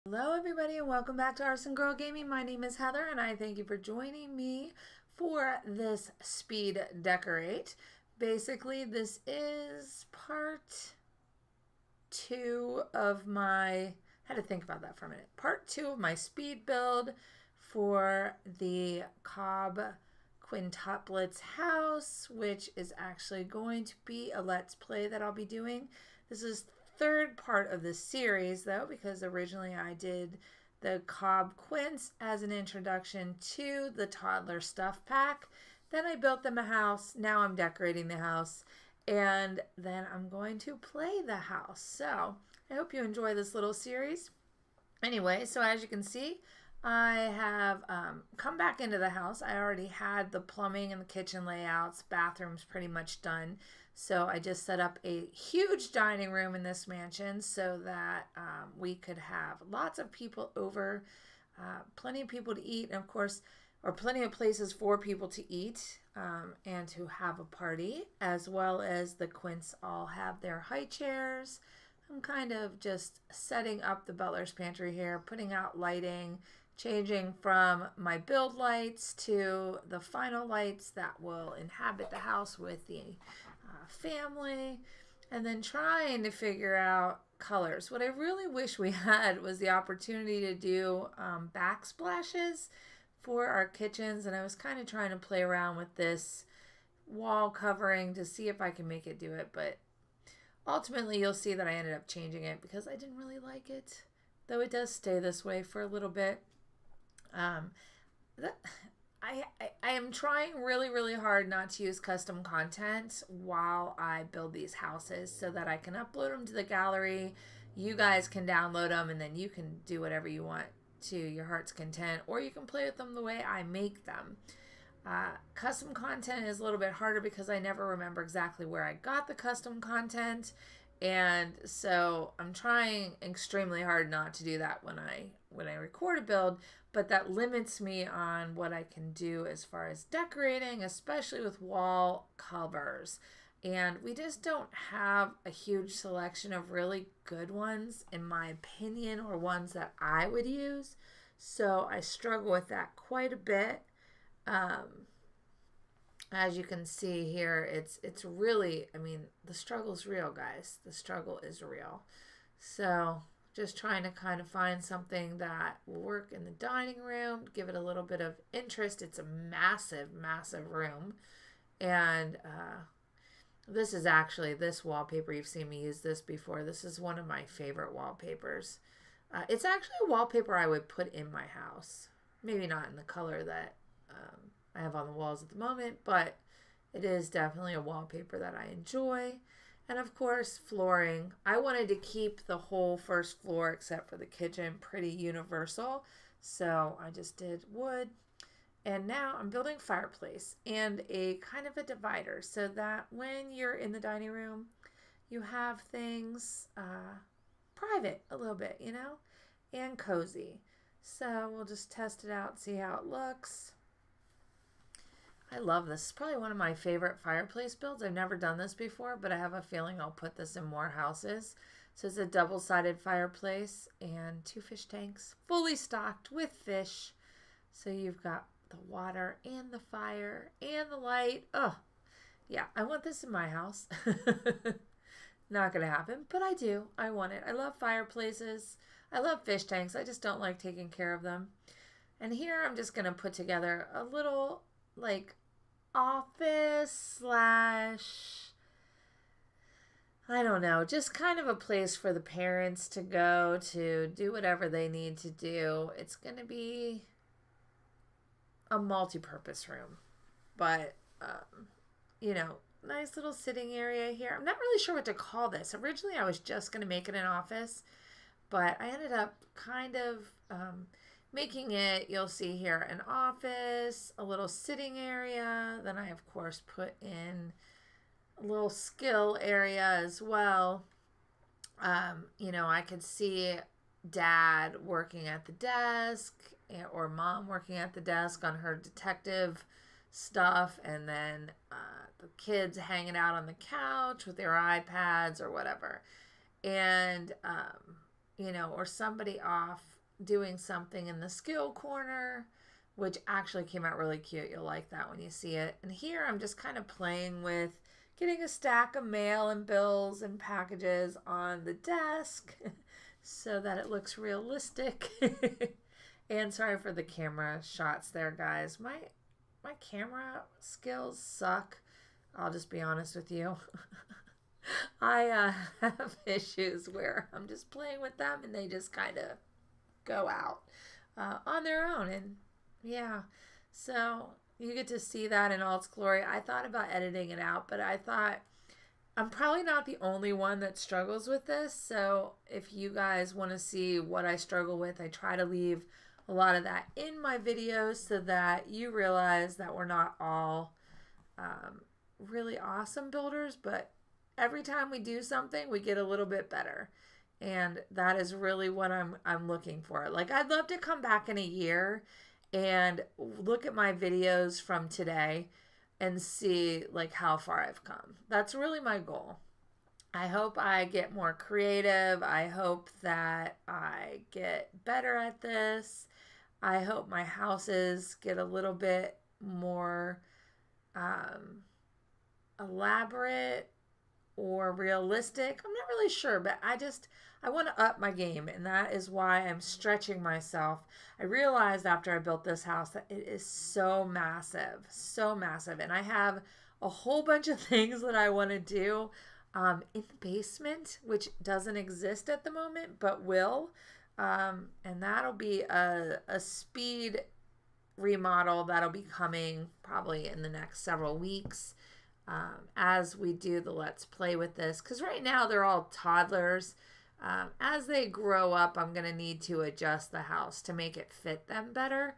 Hello everybody and welcome back to Arsen Girl Gaming. My name is Heather and I thank you for joining me for this speed decorate. Basically this is part 2 of my, I had to think about that for a minute, part 2 of my speed build for the Cobb quintuplets house, which is actually going to be a let's play that I'll be doing. This is third part of the series though, because originally I did the Cobb quints as an introduction to the Toddler Stuff pack. Then I built them a house. Now I'm decorating the house, and then I'm going to play the house. So I hope you enjoy this little series. Anyway, so as you can see, I have come back into the house. I already had the plumbing and the kitchen layouts, bathrooms pretty much done. So I just set up a huge dining room in this mansion so that we could have lots of people over, plenty of people to eat, and of course, or plenty of places for people to eat and to have a party, as well as the quints all have their high chairs. I'm kind of just setting up the butler's pantry here, putting out lighting, changing from my build lights to the final lights that will inhabit the house with the family, and then trying to figure out colors. What I really wish we had was the opportunity to do backsplashes for our kitchens, and I was kind of trying to play around with this wall covering to see if I can make it do it, but ultimately you'll see that I ended up changing it because I didn't really like it, though it does stay this way for a little bit. I am trying really hard not to use custom content while I build these houses so that I can upload them to the gallery. You guys can download them and then you can do whatever you want to your heart's content, or you can play with them the way I make them. Custom content is a little bit harder because I never remember exactly where I got the custom content, and so I'm trying extremely hard not to do that when I record a build, but that limits me on what I can do as far as decorating, especially with wall covers. And we just don't have a huge selection of really good ones, in my opinion, or ones that I would use. So I struggle with that quite a bit. As you can see here, it's really, I mean, the struggle's real, guys. The struggle is real. So just trying to kind of find something that will work in the dining room, give it a little bit of interest. It's a massive room. And this is actually, this wallpaper, you've seen me use this before. This is one of my favorite wallpapers. It's actually a wallpaper I would put in my house. Maybe not in the color that I have on the walls at the moment, but it is definitely a wallpaper that I enjoy. And of course, flooring. I wanted to keep the whole first floor, except for the kitchen, pretty universal. So I just did wood. And now I'm building fireplace and a kind of a divider so that when you're in the dining room, you have things private a little bit, you know, and cozy. So we'll just test it out, see how it looks. I love this. It's probably one of my favorite fireplace builds. I've never done this before, but I have a feeling I'll put this in more houses. So it's a double-sided fireplace and 2 fish tanks, fully stocked with fish. So you've got the water and the fire and the light. Oh, yeah, I want this in my house. Not going to happen, but I do. I want it. I love fireplaces. I love fish tanks. I just don't like taking care of them. And here I'm just going to put together a little, like, office slash, I don't know, just kind of a place for the parents to go to do whatever they need to do. It's going to be a multi-purpose room, but you know, nice little sitting area here. I'm not really sure what to call this. Originally I was just going to make it an office, but I ended up kind of making it, you'll see here, an office, a little sitting area. Then I, of course, put in a little skill area as well. You know, I could see Dad working at the desk or Mom working at the desk on her detective stuff, and then the kids hanging out on the couch with their iPads or whatever. And, you know, or somebody off doing something in the skill corner, which actually came out really cute. You'll like that when you see it. And here I'm just kind of playing with getting a stack of mail and bills and packages on the desk so that it looks realistic. And sorry for the camera shots there, guys. My camera skills suck. I'll just be honest with you. I have issues where I'm just playing with them and they just kind of go out on their own. And yeah, so you get to see that in all its glory. I thought about editing it out, but I thought I'm probably not the only one that struggles with this. So if you guys want to see what I struggle with, I try to leave a lot of that in my videos so that you realize that we're not all really awesome builders, but every time we do something, we get a little bit better. And that is really what I'm looking for. Like, I'd love to come back in a year and look at my videos from today and see like how far I've come. That's really my goal. I hope I get more creative. I hope that I get better at this. I hope my houses get a little bit more elaborate or realistic. I'm not really sure, but I want to up my game, and that is why I'm stretching myself. I realized after I built this house that it is so massive, and I have a whole bunch of things that I want to do in the basement, which doesn't exist at the moment, but will, and that'll be a speed remodel that'll be coming probably in the next several weeks. As we do the Let's Play with this, because right now they're all toddlers. As they grow up, I'm going to need to adjust the house to make it fit them better.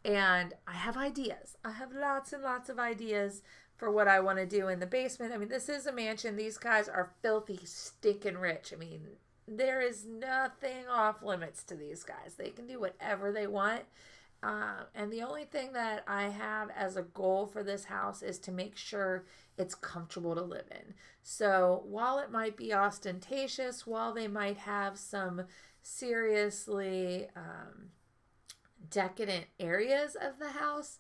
And I have ideas. I have lots and lots of ideas for what I want to do in the basement. I mean, this is a mansion. These guys are filthy, stinking rich. I mean, there is nothing off limits to these guys. They can do whatever they want. And the only thing that I have as a goal for this house is to make sure it's comfortable to live in. So while it might be ostentatious, while they might have some seriously decadent areas of the house,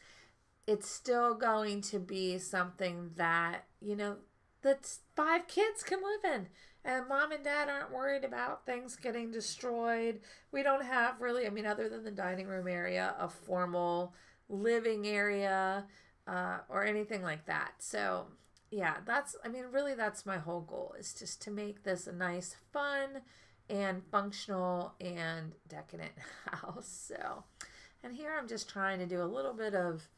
it's still going to be something that, that 5 kids can live in. And mom and dad aren't worried about things getting destroyed. We don't have really, other than the dining room area, a formal living area or anything like that. So yeah, that's my whole goal, is just to make this a nice, fun and functional and decadent house. So, and here I'm just trying to do a little bit of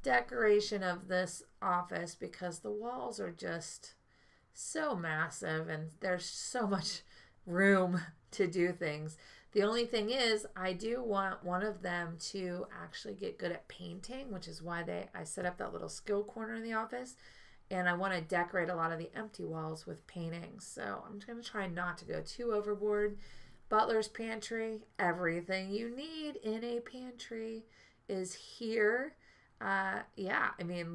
decoration of this office because the walls are just so massive and there's so much room to do things. The only thing is, I do want one of them to actually get good at painting, which is why I set up that little skill corner in the office, and I want to decorate a lot of the empty walls with paintings. So I'm going to try not to go too overboard. Butler's pantry, everything you need in a pantry is here.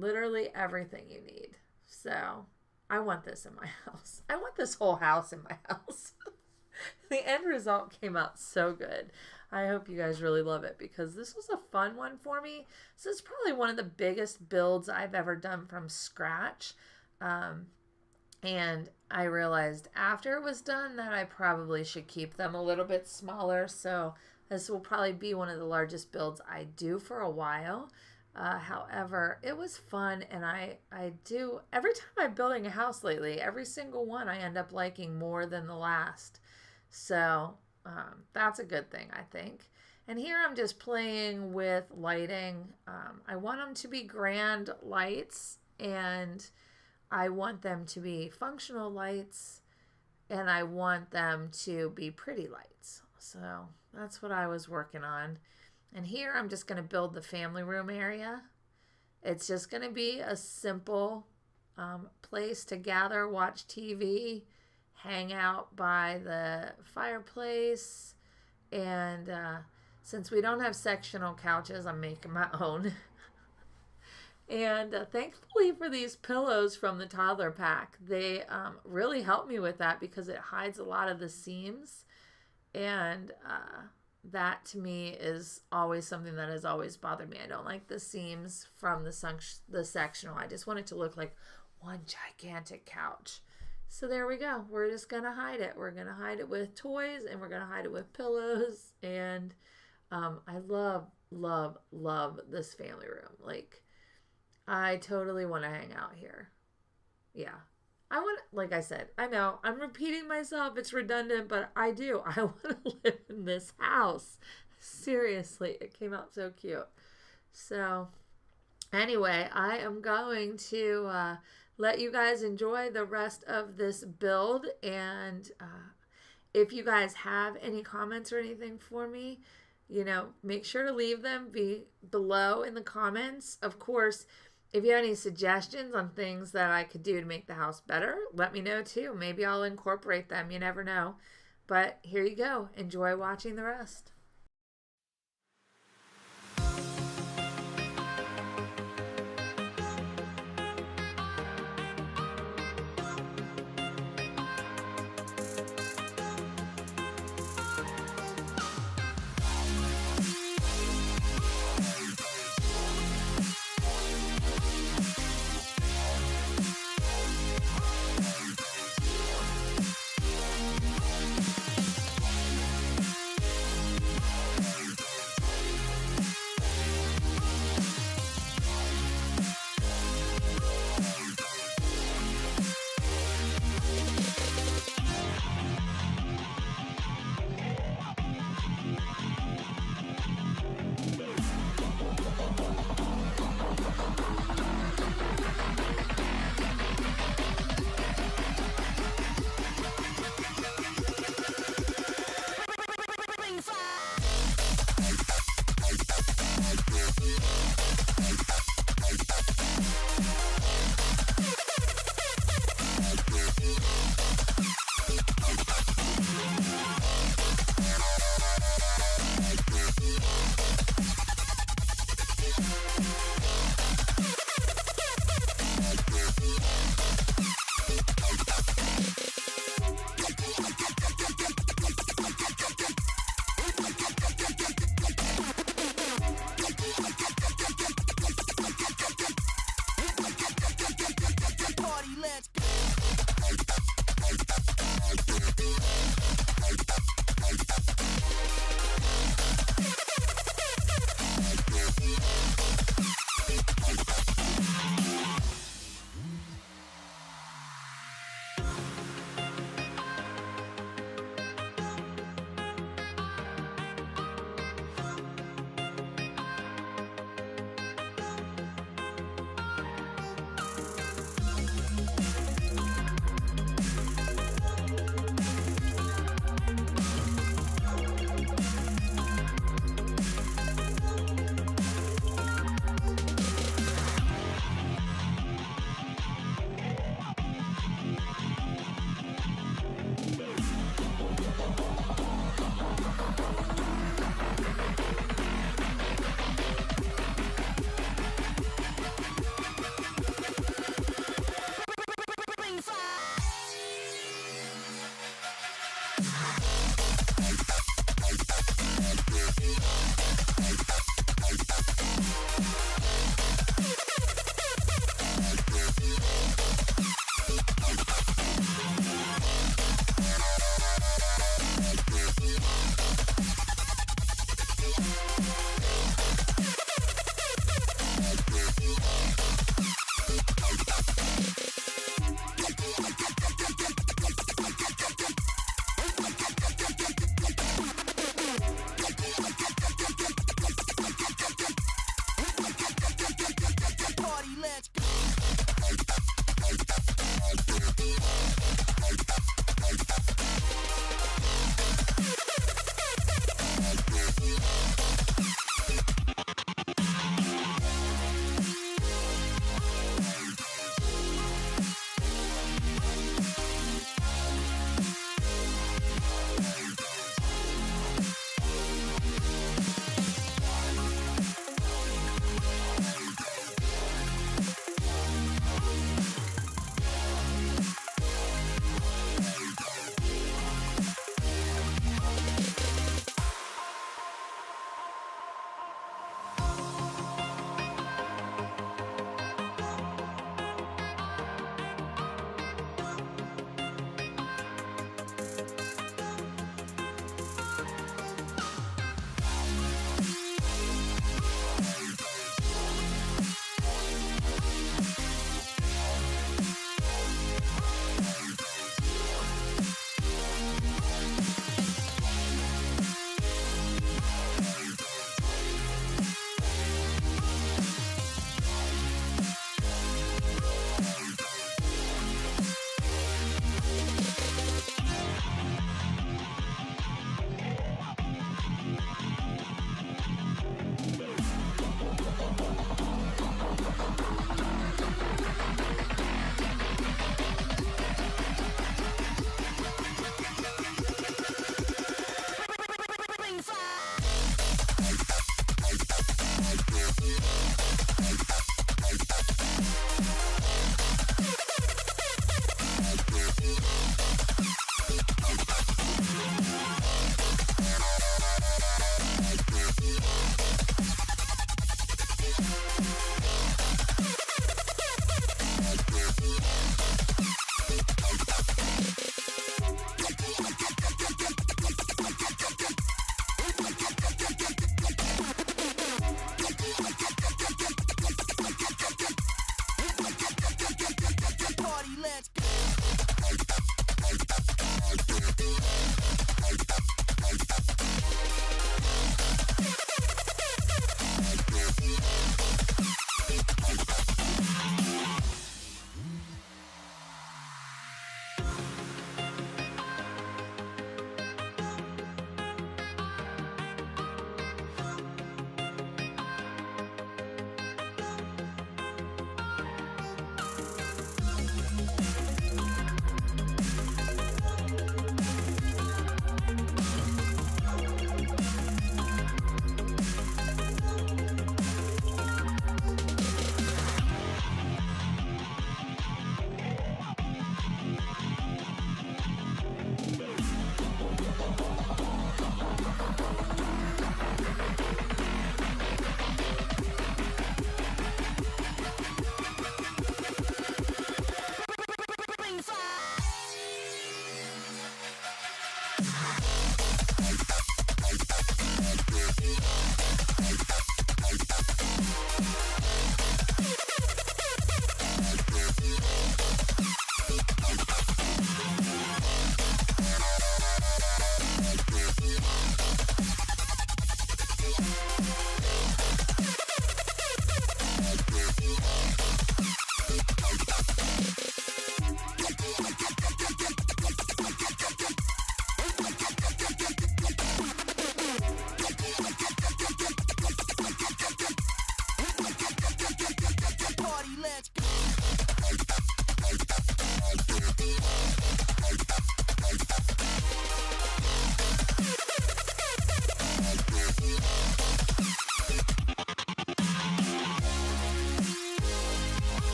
Literally everything you need. So I want this in my house. I want this whole house in my house. The end result came out so good. I hope you guys really love it because this was a fun one for me. This is probably one of the biggest builds I've ever done from scratch. And I realized after it was done that I probably should keep them a little bit smaller. So this will probably be one of the largest builds I do for a while. However, it was fun, and I do, every time I'm building a house lately, every single one I end up liking more than the last. So that's a good thing, I think. And here I'm just playing with lighting. I want them to be grand lights, and I want them to be functional lights, and I want them to be pretty lights. So that's what I was working on. And here I'm just going to build the family room area. It's just going to be a simple place to gather, watch TV, hang out by the fireplace. And since we don't have sectional couches, I'm making my own. And thankfully for these pillows from the toddler pack, they really help me with that because it hides a lot of the seams. And That to me is always something that has always bothered me. I don't like the seams from the sectional. I just want it to look like one gigantic couch. So there we go. We're just going to hide it. We're going to hide it with toys, and we're going to hide it with pillows. And I love, love, love this family room. Like, I totally want to hang out here. Yeah. I want, like I said, I know I'm repeating myself. It's redundant, but I do. I want to live in this house. Seriously, it came out so cute. So anyway, I am going to let you guys enjoy the rest of this build. And if you guys have any comments or anything for me, you know, make sure to leave them below in the comments. Of course, if you have any suggestions on things that I could do to make the house better, let me know too. Maybe I'll incorporate them. You never know. But here you go. Enjoy watching the rest.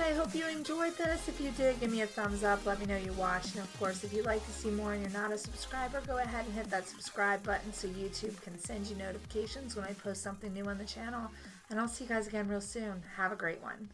I hope you enjoyed this. If you did, give me a thumbs up. Let me know you watched. And of course, if you'd like to see more and you're not a subscriber, go ahead and hit that subscribe button so YouTube can send you notifications when I post something new on the channel. And I'll see you guys again real soon. Have a great one.